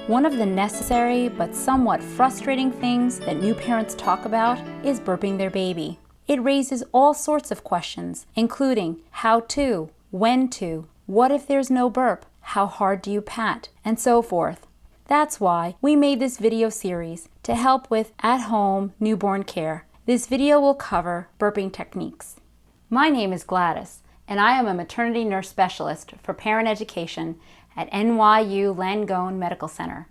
One of the necessary but somewhat frustrating things that new parents talk about is burping their baby. It raises all sorts of questions, including how to, when to, what if there's no burp, how hard do you pat, and so forth. That's why we made this video series to help with at-home newborn care. This video will cover burping techniques. My name is Gladys, and I am a maternity nurse specialist for parent education at NYU Langone Medical Center.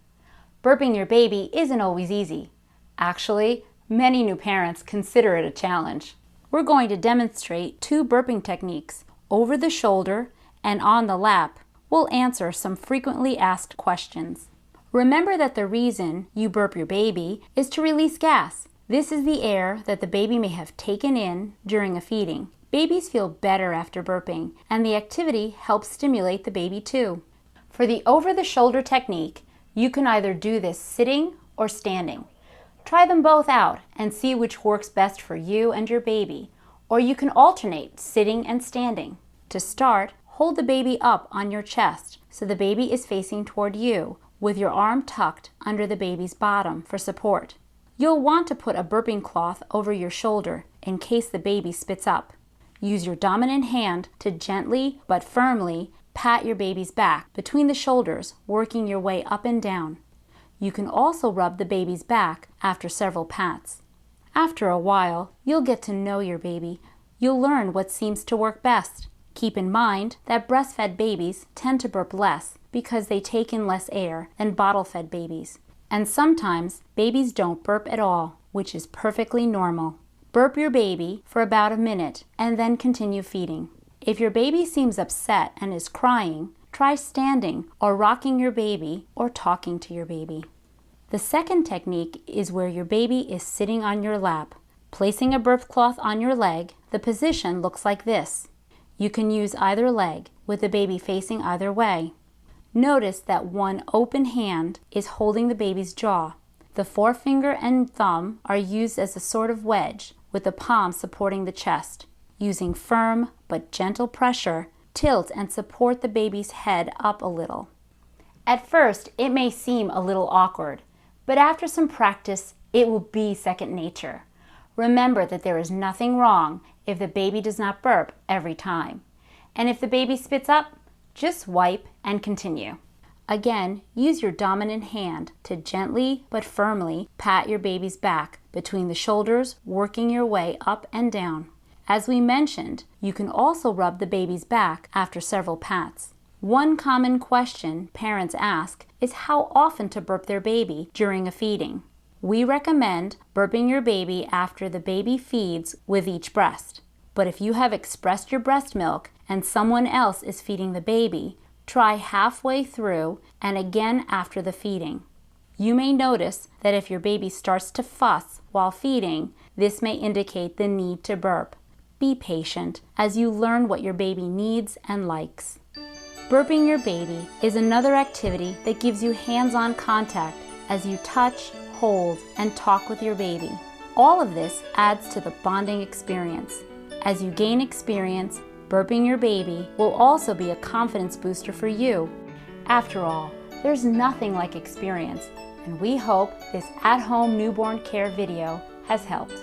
Burping your baby isn't always easy. Actually, many new parents consider it a challenge. We're going to demonstrate two burping techniques, over the shoulder and on the lap. We'll answer some frequently asked questions. Remember that the reason you burp your baby is to release gas. This is the air that the baby may have taken in during a feeding. Babies feel better after burping, and the activity helps stimulate the baby too. For the over-the-shoulder technique, you can either do this sitting or standing. Try them both out and see which works best for you and your baby, or you can alternate sitting and standing. To start, hold the baby up on your chest so the baby is facing toward you, with your arm tucked under the baby's bottom for support. You'll want to put a burping cloth over your shoulder in case the baby spits up. Use your dominant hand to gently but firmly pat your baby's back between the shoulders, working your way up and down. You can also rub the baby's back after several pats. After a while, you'll get to know your baby. You'll learn what seems to work best. Keep in mind that breastfed babies tend to burp less because they take in less air than bottle-fed babies. And sometimes babies don't burp at all, which is perfectly normal. Burp your baby for about a minute and then continue feeding. If your baby seems upset and is crying, try standing or rocking your baby or talking to your baby. The second technique is where your baby is sitting on your lap. Placing a burp cloth on your leg, the position looks like this. You can use either leg, with the baby facing either way. Notice that one open hand is holding the baby's jaw. The forefinger and thumb are used as a sort of wedge, with the palm supporting the chest. Using firm but gentle pressure, tilt and support the baby's head up a little. At first, it may seem a little awkward, but after some practice, it will be second nature. Remember that there is nothing wrong if the baby does not burp every time. And if the baby spits up, just wipe and continue. Again, use your dominant hand to gently but firmly pat your baby's back between the shoulders, working your way up and down. As we mentioned, you can also rub the baby's back after several pats. One common question parents ask is how often to burp their baby during a feeding. We recommend burping your baby after the baby feeds with each breast. But if you have expressed your breast milk and someone else is feeding the baby, try halfway through and again after the feeding. You may notice that if your baby starts to fuss while feeding, this may indicate the need to burp. Be patient as you learn what your baby needs and likes. Burping your baby is another activity that gives you hands-on contact as you touch, hold, and talk with your baby. All of this adds to the bonding experience. As you gain experience, burping your baby will also be a confidence booster for you. After all, there's nothing like experience, and we hope this at-home newborn care video has helped.